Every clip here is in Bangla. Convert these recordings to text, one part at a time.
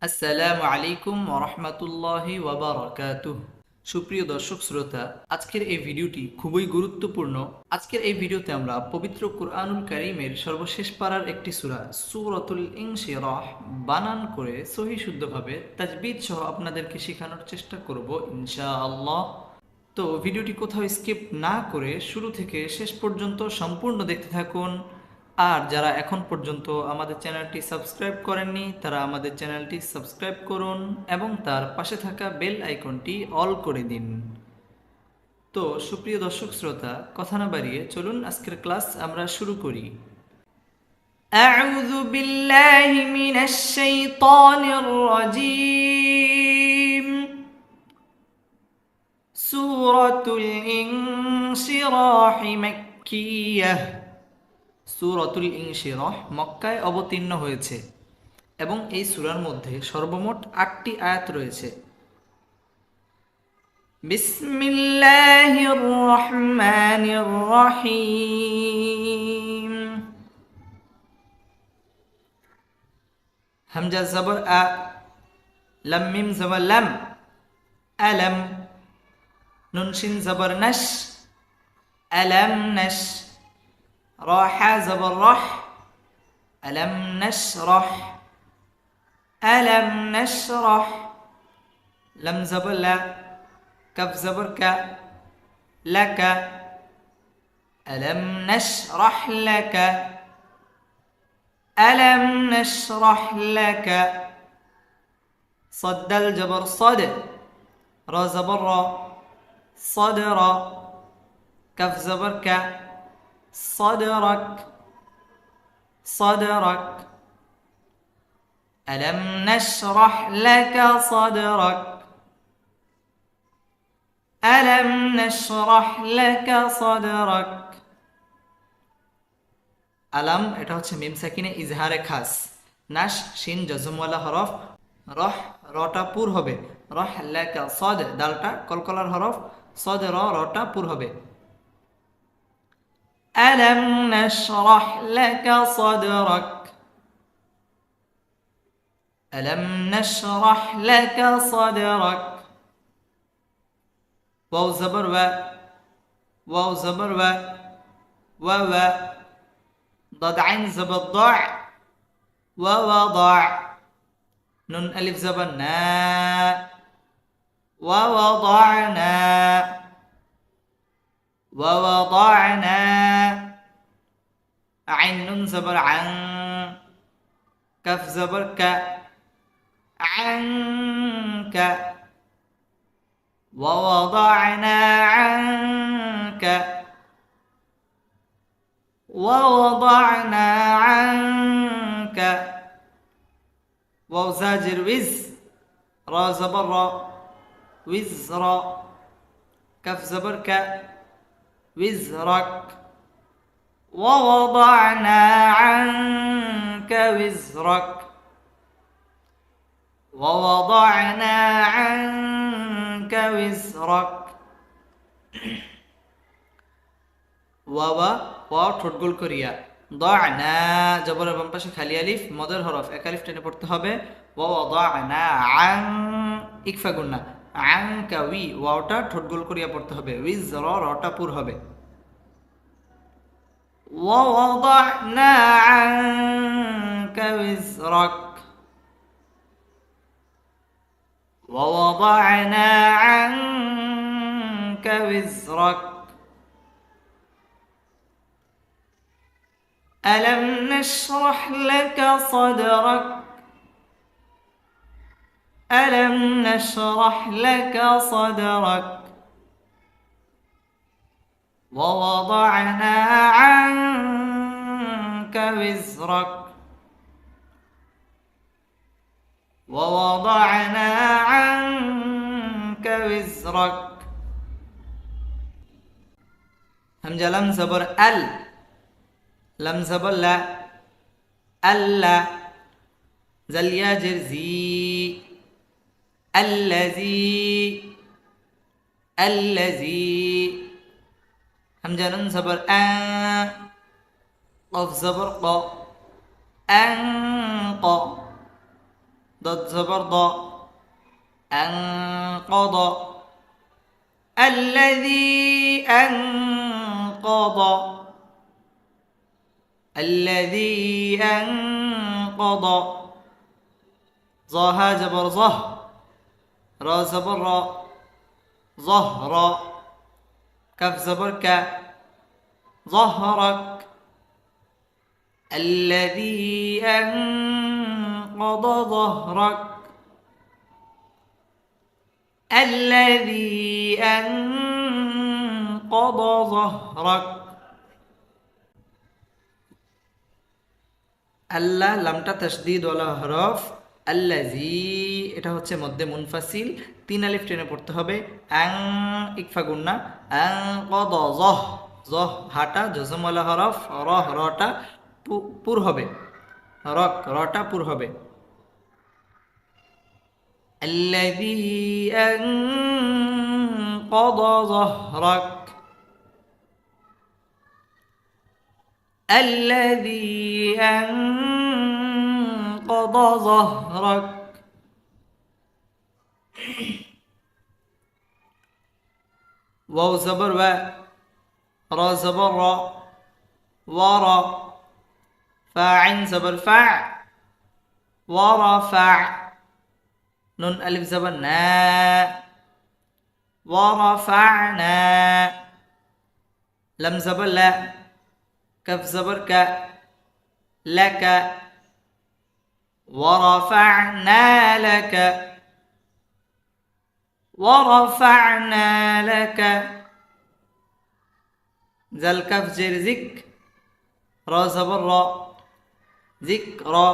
আসসালামু আলাইকুম ওরহমতুল্লাহি ওয়াবারাকাতুহ। সুপ্রিয় দর্শক শ্রোতা, আজকের এই ভিডিওটি খুবই গুরুত্বপূর্ণ। আজকের এই ভিডিওতে আমরা পবিত্র কুরআনুল কারীমের সর্বশেষ পারার একটি সূরা সূরাতুল ইনশিরাহ বানান করে সহি শুদ্ধভাবে তাজবিদ সহ আপনাদেরকে শেখানোর চেষ্টা করব ইনশাআল্লাহ। তো ভিডিওটি কোথাও স্কিপ না করে শুরু থেকে শেষ পর্যন্ত সম্পূর্ণ দেখতে থাকুন। আর যারা এখন পর্যন্ত আমাদের চ্যানেলটি সাবস্ক্রাইব করেননি তারা আমাদের চ্যানেলটি সাবস্ক্রাইব করুন এবং তার পাশে থাকা বেল আইকনটি অল করে দিন। তো সুপ্রিয় দর্শক শ্রোতা, কথা না বাড়িয়ে চলুন আজকের ক্লাস আমরা শুরু করি। আউযু বিল্লাহি মিনাশ শাইতানির রাজীম। সূরাতুল ইনশিরাহ মাক্কিয়াহ। সূরাতুল ইনশিরাহ মক্কায় অবতীর্ণ হয়েছে এবং এই সূরার মধ্যে সর্বমোট ৮টি আয়াত রয়েছে। বিসমিল্লাহির রহমানির রহিম। হামজা জবর আ, লাম মিম জবর লাম, আলাম। নুন শিন জবর নাশ, আলাম নাশ। র হা জবর রহ, আলাম নাশরাহ, আলাম নাশরাহ। লাম জবর লা, কাফ জবর কা, লাকা, আলাম নাশরাহ লাকা, আলাম নাশরাহ লাকা। صد الجبر صد، را زبر را، صدر. كف زبر ك، صدرك، صدرك. ألم نشرح لك صدرك، ألم نشرح لك صدرك. আলাম এটা হচ্ছে মিম সাকিনে ইজহারে খাস। নাশ শিন জজমওয়ালা হরফ। রহ রটা পুর হবে। রহ লেকা সদ দালটা কলকলার হরফ। সদ রটা পুর হবে। আলাম নাশরাহ লাকা সদরাক, আলাম নাশরাহ লাকা সদরাক। ওয়াও জবর ওয়া, ওয়াও জবর ওয়া, ওয়া ওয়া। ضاد عين زبر ضع، ووضع. نون ألف زبر نا، ووضعنا، ووضعنا. عين نون زبر عن، كف زبر ك، عنك. ووضعنا عنك، ووضعنا عنك. واو زاجر وز، را زبر را، وزر. كف زبر ك، وزرك. ووضعنا عنك وزرك، ووضعنا عنك وزرك. ওয়াওয়া ওয়া ঠোঁট গোল করিয়া। দা'না জবরের বাম পাশে খালি আলিফ, মদের হরফ এক আলিফ টেনে পড়তে হবে। ওয়া দা'না আন, ইকফা গুন্না। আনকা উই, ওয়াওটা ঠোঁট গোল করিয়া পড়তে হবে। উইজর রটা পুর হবে। ওয়া ওয়াদা'না আনকা উইজরাক, ওয়া ওয়াদা'না আনকা উইজরাক। ألم نشرح لك صدرك، ألم نشرح لك صدرك. ووضعنا عنك وزرك، ووضعنا عنك وزرك. همزة لم زبر ال، لم زبر لا، ألا. زليا جرزي، الذي، الذي. همزة نون زبر أن، قف زبر ق، أنق. ضد زبر ضاء أنقض الذي أنقض الذي أنقض ظها زبر ظه را زبر را ظهر كف زبر ك ظهرك الذي أنقض ظهرك الذي أنقض ظهرك আল্লাহ লামটা তাসদীদ ওয়ালা হরফ আল্লাজি এটা হচ্ছে মধ্যে মুনফাসিল 3 আলিফ টেনে পড়তে হবে আং ইকফা গুন্না আং কদ জহ জহ হাটা জজম ওয়ালা হরফ রহ রটা পুর হবে রক রটা পুর হবে الذي أنقض ظهرك الذي أنقض ظهرك واو زبر و را زبر را ورا فاعن زبر فع ورفع نون ألف زبر نا ورفعنا لم زبر لا كف زبر ك لك ورفعنا لك ورفعنا لك زل كف جر زك را زبر را ذكرى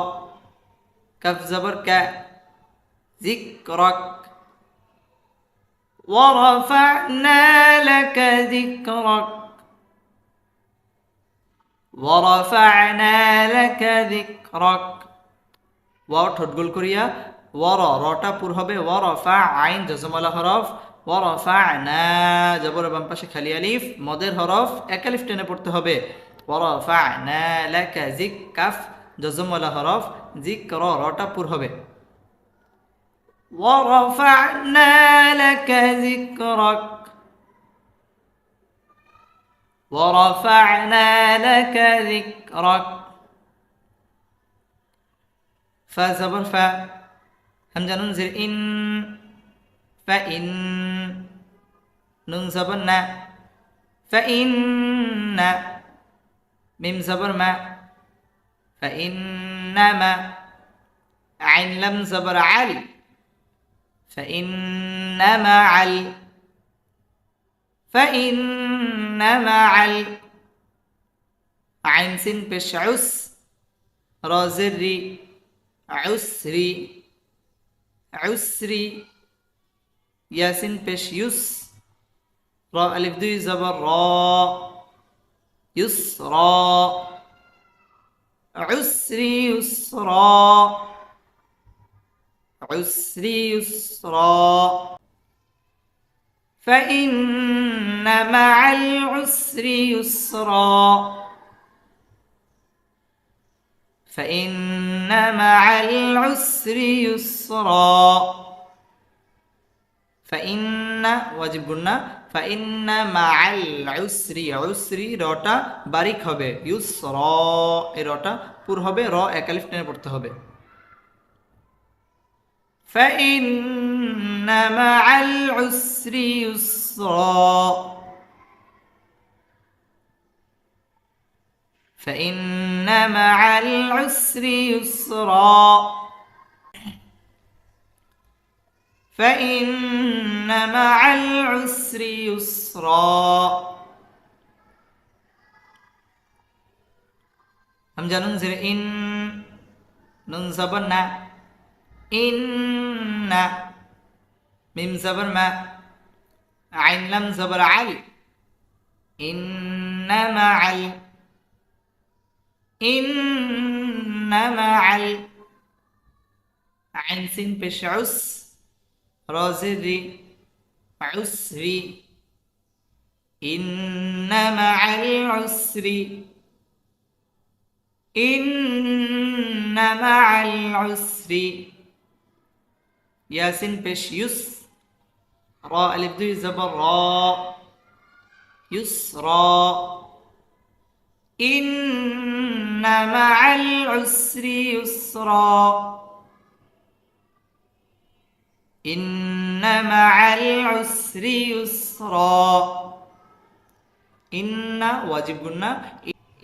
كف زبر ك ذكرك ورفعنا لك ذكرك ورفعنا لك ذكرك ওয়াও ঠোঁটগোল করিয়া ওয়ার রটা পুর হবে ওয়ারফা আইন জজমালা হরফ ওয়ারফানা জবর বাম পাশে খালি আলিফ মদের হরফ এক আলিফ টেনে পড়তে হবে ওয়ারফানা লাকা জিক কাফ জজমালা হরফ যিকর রটা পুর হবে ওয়ারফানা লাকা যিকরাক ورفعنا لك ذكرك فا زبر فا همزة نون زر إن فإن نون زبر نا فإن ميم زبر ما فإنما عين لم زبر عل فإنما عل فإنما عل عين سين بش عس را زري عسري عسري ياسين بش يس را ألف دوي زبر را يسرى عسري يسرى عسري يسرى فإن مع العسر يسرا فإن مع العسر يسرا فإن واجب قلنا فإن مع العسر عسري রটা বারিক হবে ইউসরা এই রটা পুর হবে র এক আলিফ টেনে পড়তে হবে فإن مع العسر يسرا فإن مع العسر يسرا فإن مع العسر يسرا همزة نون زر إن نون زبرنا إن ميم زبر ما عين لم زبر عل إنما عل إنما عل عين سين بش عس رازري عسري إن مع العسر إن مع العسر ইয়াসিন পেশ ইউস, র আলিফ দুই জবর র, ইউসরা। ইন্না মাআল উসরি ইউসরা, ইন্না মাআল উসরি ইউসরা। ইন্না ওয়াজিব গুন্না,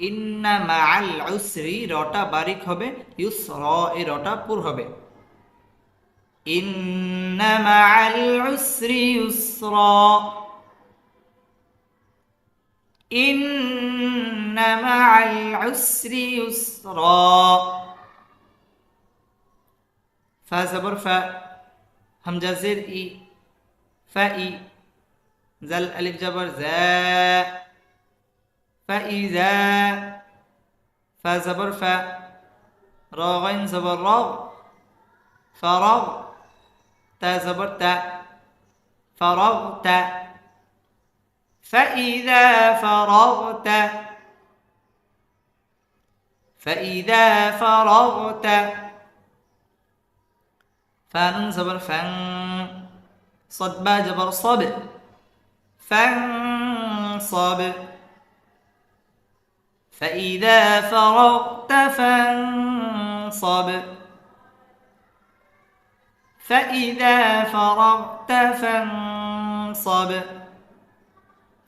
ইন্না মাআল উসরি রটা বারিক হবে, ইউসরা এই রটা পুর হবে। ইন্না মাআল উসরি ইউসরা, ইন্না মাআল উসরি ইউসরা। ফা জবর ফা, হামজা জের ই, ফা ই, জাল আলিফ জবর জা, ফাইজা। ফা জবর ফা, র গাইন জবর র, ফারাগ। তা জবর তা, ফারাগতা। فإذا فرغت، فإذا فرغت. فان زبر فان، صد با جبر صب، فانصب. فإذا فرغت فانصب، فإذا فرغت فانصب.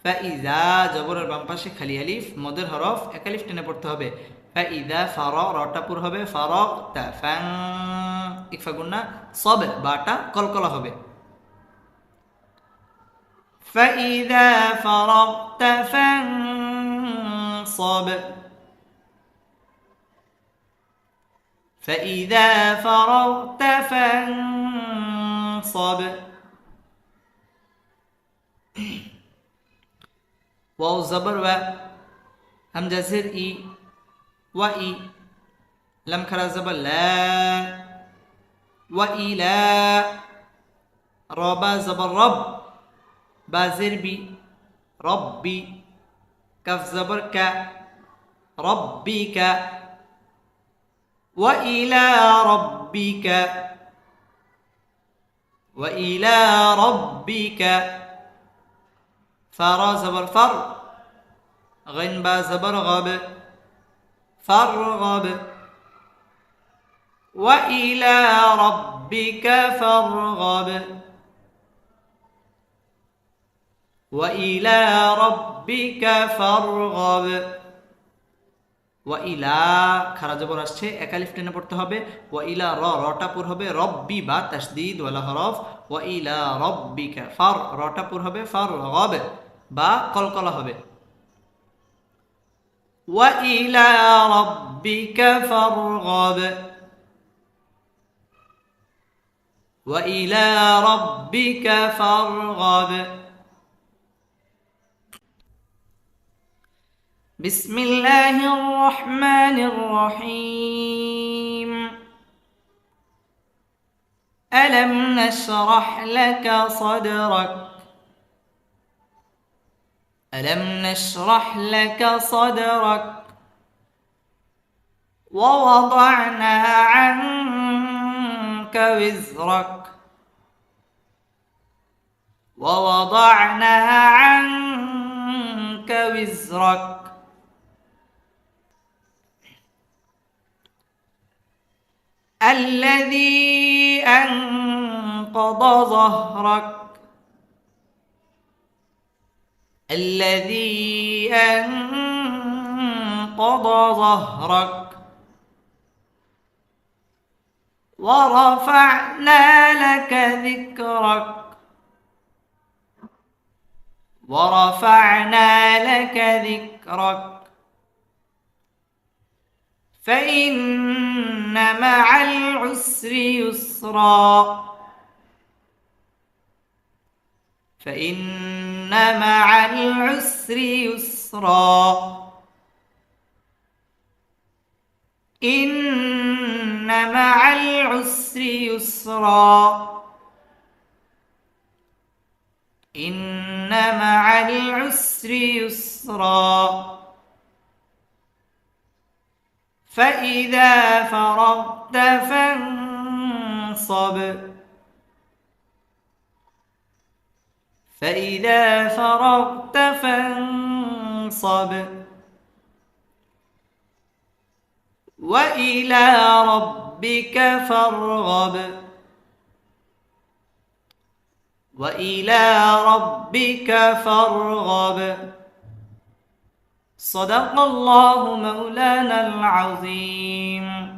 ফাইজা জবরের বাম পাশে খালি আলিফ, মদের হরফ এক আলিফ টেনে পড়তে হবে। ফাইজা ফার রটা পুর হবে, ফারাগতা ফাং ইকফা গুন্না, সব বাটা কলকলা হবে। ফাইজা ফারাগতা ফানসব, ফাইজা ফারাগতা ফানসব। ওয়াও জবর ওয়া, হামজা জের ই, ওয়া ই, লাম খারা জবর লা, ওয়া ইলা। র বা জবর রব, বা জের বি, রব্বি। কাফ জবর কা, রব্বিকা। ওয়া ইলা রব্বিকা, ওয়া ইলা রব্বিকা। فارا زبر فر، غين با زبر غب، فرغب. وإلى ربك فارغب، وإلى ربك فارغب. وإلى খারা জবর আসছে, এক আলিফ টেনে পড়তে হবে। وإلى র রটা পুর হবে, রব্বি বা তাসদীদ ওয়ালা হরফ। وإلى ربك ফার রটা পুর হবে, ফারগব বা কলকলা হবে। وإلى ربك فارغب، وإلى ربك فارغب. بسم الله الرحمن الرحيم. ألم نشرح لك صدرك، ألم نشرح لك صدرك. ووضعنا عنك وزرك، ووضعنا عنك وزرك. الذي أنقض ظهرك، الذي أنقض ظهرك. ورفعنا لك ذكرك، ورفعنا لك ذكرك. فإن مع العسر يسرا، فإن مع العسر يسرا. إن مع العسر يسرا، إن مع العسر يسرا. فإذا فرغت فانصب، فإذا فرغت فانصب وإلى ربك فارغب وإلى ربك فارغب صدق الله مولانا العظيم.